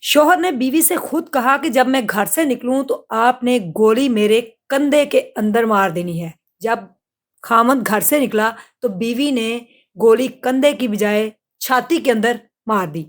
शौहर ने बीवी से खुद कहा कि जब मैं घर से निकलूं तो आपने गोली मेरे कंधे के अंदर मार देनी है। जब खामद घर से निकला तो बीवी ने गोली कंधे की बजाय छाती के अंदर मार दी।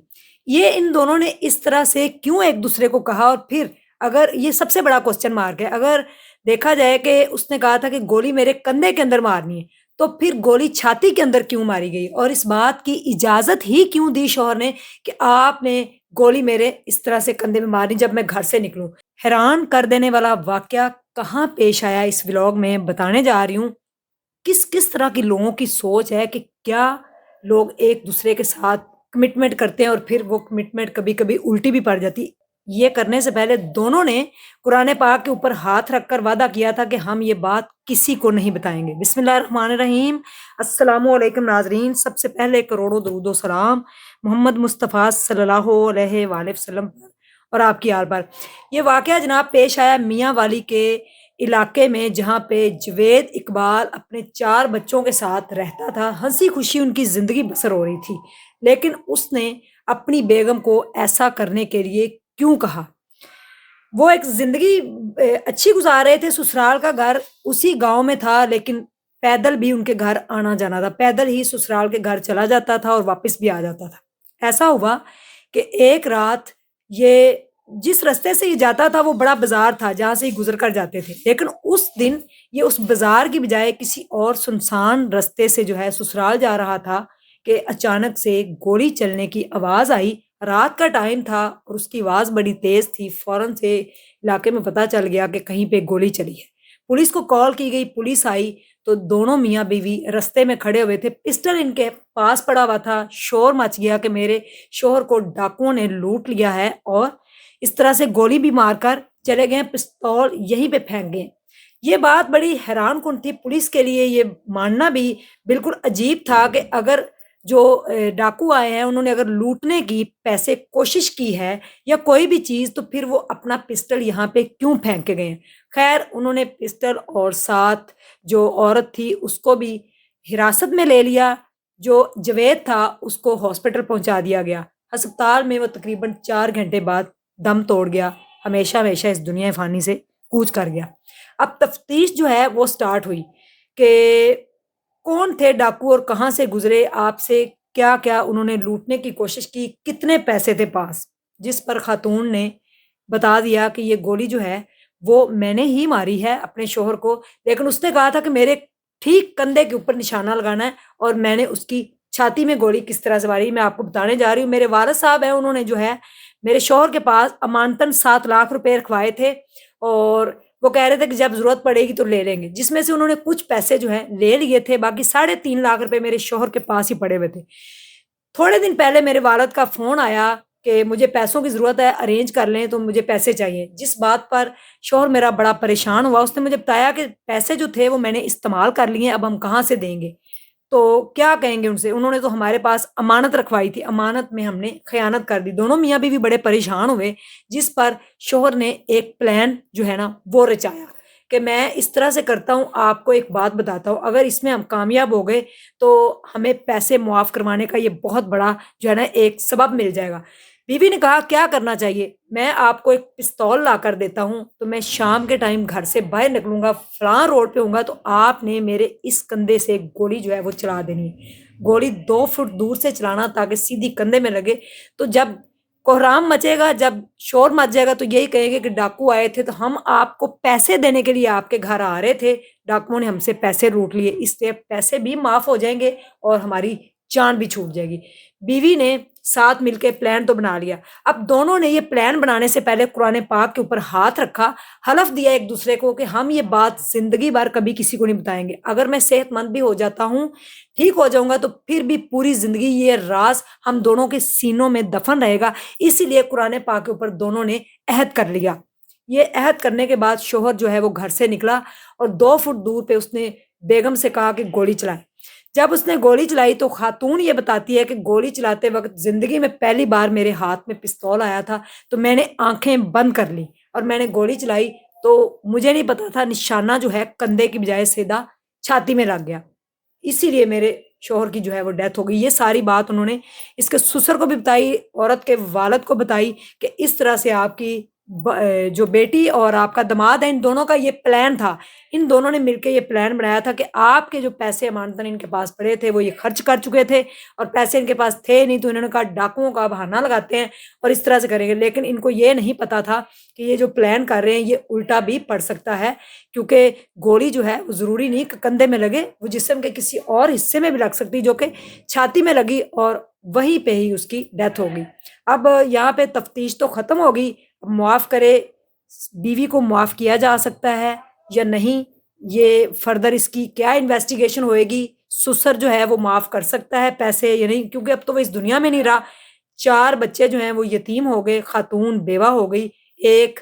ये इन दोनों ने इस तरह से क्यों एक दूसरे को कहा, और फिर अगर ये सबसे बड़ा क्वेश्चन मार्क है, अगर देखा जाए कि उसने कहा था कि गोली मेरे कंधे के अंदर मारनी है, तो फिर गोली छाती के अंदर क्यों मारी गई, और इस बात की इजाजत ही क्यों दी शौहर ने कि आपने गोली मेरे इस तरह से कंधे में मारी जब मैं घर से निकलूं। हैरान कर देने वाला वाकया कहाँ पेश आया इस व्लॉग में बताने जा रही हूँ। किस किस तरह की लोगों की सोच है कि क्या लोग एक दूसरे के साथ कमिटमेंट करते हैं और फिर वो कमिटमेंट कभी कभी उल्टी भी पड़ जाती। ये करने से पहले दोनों ने कुरान पाक के ऊपर हाथ रखकर वादा किया था कि हम ये बात किसी को नहीं बताएंगे। बिस्मिल्लाहिर्रहमानिर्रहीम। अस्सलामु अलैकुम नाजरीन, सबसे पहले करोड़ों दरूदो सलाम मोहम्मद मुस्तफ़ा सल्लल्लाहु अलैहि वसल्लम पर और आपकी आल पर। ये वाकया जनाब पेश आया मियाँ वाली के इलाके में, जहाँ पे जवेद इकबाल अपने 4 बच्चों के साथ रहता था। हँसी-खुशी उनकी ज़िंदगी बसर हो रही थी। लेकिन उसने अपनी बेगम को ऐसा करने के लिए क्यों कहा? वो एक ज़िंदगी अच्छी गुज़ार रहे थे, ससुराल का घर उसी गाँव में था, लेकिन पैदल भी उनके घर आना-जाना था। पैदल ही ससुराल के घर चला जाता था और वापस भी आ जाता था। ऐसा हुआ कि एक रात ये जिस रास्ते से ये जाता था वो बड़ा बाज़ार था, जहाँ से ये गुज़र कर जाते थे। लेकिन उस दिन ये उस बाज़ार की बजाय किसी और सुनसान रास्ते से जो है ससुराल जा रहा था कि अचानक से गोली चलने की आवाज़ आई। रात का टाइम था और उसकी आवाज़ बड़ी तेज़ थी। फ़ौरन से इलाके में पता चल गया कि कहीं पे गोली चली है। पुलिस को कॉल की गई, पुलिस आई तो दोनों मियाँ-बीवी रास्ते में खड़े हुए थे। पिस्टल इनके पास पड़ा हुआ था। शोर मच गया कि मेरे शौहर को डाकुओं ने लूट लिया है, और इस तरह से गोली भी मारकर चले गए, पिस्तौल यहीं पे फेंक गए। ये बात बड़ी हैरानकुन थी पुलिस के लिए। ये मानना भी बिल्कुल अजीब था कि अगर जो डाकू आए हैं उन्होंने अगर लूटने की पैसे कोशिश की है या कोई भी चीज़, तो फिर वो अपना पिस्टल यहाँ पे क्यों फेंक के गए हैं। खैर उन्होंने पिस्टल और साथ जो औरत थी उसको भी हिरासत में ले लिया। जो जवेद था उसको हॉस्पिटल पहुँचा दिया गया। अस्पताल में वो तकरीबन 4 घंटे बाद दम तोड़ गया, हमेशा-हमेशा इस दुनिया फ़ानी से कूच कर गया। अब तफ्तीश जो है वो स्टार्ट हुई कि कौन थे डाकू और कहाँ से गुज़रे, आपसे क्या-क्या उन्होंने लूटने की कोशिश की, कितने पैसे थे पास। जिस पर खातून ने बता दिया कि ये गोली जो है वो मैंने ही मारी है अपने शौहर को, लेकिन उसने कहा था कि मेरे ठीक कंधे के ऊपर निशाना लगाना है, और मैंने उसकी छाती में गोली किस तरह से मारी मैं आपको बताने जा रही हूँ। मेरे वारिस साहब हैं, उन्होंने जो है मेरे शौहर के पास अमानतन 7 लाख रुपए रखवाए थे, और वो कह रहे थे कि जब ज़रूरत पड़ेगी तो ले लेंगे। जिसमें से उन्होंने कुछ पैसे जो हैं ले लिए थे, बाकी 3.5 लाख रुपए मेरे शौहर के पास ही पड़े हुए थे। थोड़े दिन पहले मेरे वालिद का फ़ोन आया कि मुझे पैसों की ज़रूरत है, अरेंज कर लें, तो मुझे पैसे चाहिए। जिस बात पर शौहर मेरा बड़ा परेशान हुआ, उसने मुझे बताया कि पैसे जो थे वो मैंने इस्तेमाल कर लिए हैं, अब हम कहाँ से देंगे? तो क्या कहेंगे उनसे? उन्होंने तो हमारे पास अमानत रखवाई थी, अमानत में हमने खयानत कर दी। दोनों मियाँ-बीवी बड़े परेशान हुए, जिस पर शौहर ने एक प्लान जो है ना वो रचाया कि मैं इस तरह से करता हूँ, आपको एक बात बताता हूँ, अगर इसमें हम कामयाब हो गए तो हमें पैसे मुआफ़ करवाने का ये बहुत बड़ा जो है ना एक सबब मिल जाएगा। बीवी ने कहा क्या करना चाहिए? मैं आपको एक पिस्तौल लाकर देता हूँ, तो मैं शाम के टाइम घर से बाहर निकलूँगा, फलाँ रोड पे होऊँगा, तो आपने मेरे इस कंधे से गोली जो है वो चला देनी है। गोली 2 फुट दूर से चलाना ताकि सीधी कंधे में लगे, तो जब कोहराम मचेगा, जब शोर मच जाएगा तो यही कहेंगे कि डाकू आए थे, तो हम आपको पैसे देने के लिए आपके घर आ रहे थे, डाकुओं ने हमसे पैसे लूट लिए, इसलिए पैसे भी माफ़ हो जाएँगे और हमारी जान भी छूट जाएगी। बीवी ने साथ मिलके प्लान तो बना लिया। अब दोनों ने ये प्लान बनाने से पहले कुरान पाक के ऊपर हाथ रखा, हलफ दिया एक-दूसरे को कि हम ये बात ज़िंदगी भर कभी किसी को नहीं बताएँगे। अगर मैं सेहतमंद भी हो जाता हूँ, ठीक हो जाऊँगा, तो फिर भी पूरी ज़िंदगी ये राज़ हम दोनों के सीनों में दफ़न रहेगा। इसीलिए कुरान पाक के ऊपर दोनों ने अहद कर लिया। ये अहद करने के बाद शौहर जो है वो घर से निकला और 2 फुट दूर पे उसने बेगम से कहा कि गोली चलाएँ। जब उसने गोली चलाई तो खातून ये बताती है कि गोली चलाते वक़्त ज़िंदगी में पहली बार मेरे हाथ में पिस्तौल आया था, तो मैंने आँखें बंद कर ली और मैंने गोली चलाई, तो मुझे नहीं पता था निशाना जो है कंधे की बजाय सीधा छाती में लग गया। इसीलिए मेरे شوہر کی جو ہے وہ ڈیتھ ہو گئی۔ یہ ساری بات انہوں نے اس کے سسر کو بھی بتائی، عورت کے والد کو بتائی کہ اس طرح سے آپ کی جو بیٹی اور آپ کا داماد ہے، ان دونوں کا یہ پلان تھا۔ ان دونوں نے مل کے یہ پلان بنایا تھا کہ آپ کے جو پیسے امانتاً ان کے پاس پڑے تھے وہ یہ خرچ کر چکے تھے، اور پیسے ان کے پاس تھے نہیں، تو انہوں نے کہا ڈاکوؤں کا بہانہ لگاتے ہیں اور اس طرح سے کریں گے۔ لیکن ان کو یہ نہیں پتا تھا کہ یہ جو پلان کر رہے ہیں یہ الٹا بھی پڑ سکتا ہے، کیونکہ گولی جو ہے وہ ضروری نہیں کہ کندھے میں لگے، وہ جسم کے کسی اور حصے میں بھی لگ سکتی، جو کہ چھاتی میں لگی اور وہیں پہ ہی اس کی ڈیتھ ہوگی۔ اب یہاں پہ تفتیش تو ختم ہوگی، معاف کرے بیوی کو معاف کیا جا سکتا ہے یا نہیں، یہ فردر اس کی کیا انویسٹیگیشن ہوئے گی، سسر جو ہے وہ معاف کر سکتا ہے پیسے یا نہیں، کیونکہ اب تو وہ اس دنیا میں نہیں رہا۔ 4 بچے جو ہیں وہ یتیم ہو گئے، خاتون بیوہ ہو گئی، ایک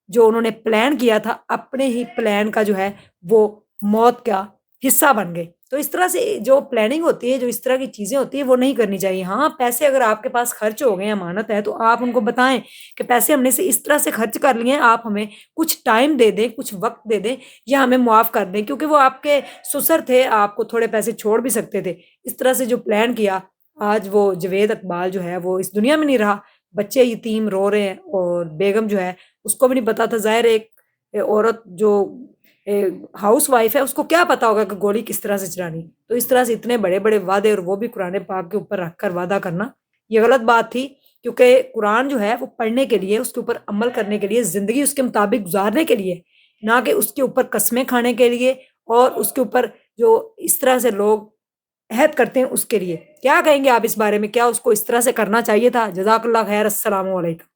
جو انہوں نے پلان کیا تھا اپنے ہی پلان کا جو ہے وہ موت کا حصہ بن گئے۔ تو اس طرح سے جو پلاننگ ہوتی ہے، جو اس طرح کی چیزیں ہوتی ہیں وہ نہیں کرنی چاہیے۔ ہاں پیسے اگر آپ کے پاس خرچ ہو گئے ہیں، امانت ہے، تو آپ ان کو بتائیں کہ پیسے ہم نے سے اس طرح سے خرچ کر لیے ہیں، آپ ہمیں کچھ ٹائم دے دیں، کچھ وقت دے دیں یا ہمیں معاف کر دیں، کیونکہ وہ آپ کے سسر تھے، آپ کو تھوڑے پیسے چھوڑ بھی سکتے تھے۔ اس طرح سے جو پلان کیا، آج وہ جوید اقبال جو ہے وہ اس دنیا میں نہیں رہا، بچے یتیم رو رہے ہیں، اور بیگم جو ہے اس کو بھی نہیں پتا تھا، ظاہر ہے ایک عورت جو ہاؤس وائف ہے اس کو کیا پتا ہوگا کہ گولی کس طرح سے چلانی۔ تو اس طرح سے اتنے بڑے بڑے وعدے، اور وہ بھی قرآن پاک کے اوپر رکھ کر وعدہ کرنا، یہ غلط بات تھی، کیونکہ قرآن جو ہے وہ پڑھنے کے لیے، اس کے اوپر عمل کرنے کے لیے، زندگی اس کے مطابق گزارنے کے لیے، نہ کہ اس کے اوپر قسمیں کھانے کے لیے، اور اس کے اوپر جو اس طرح سے لوگ عہد کرتے ہیں اس کے لیے۔ کیا کہیں گے آپ اس بارے میں؟ کیا اس کو اس طرح سے کرنا چاہیے تھا؟ جزاک اللہ خیر، السلام علیکم۔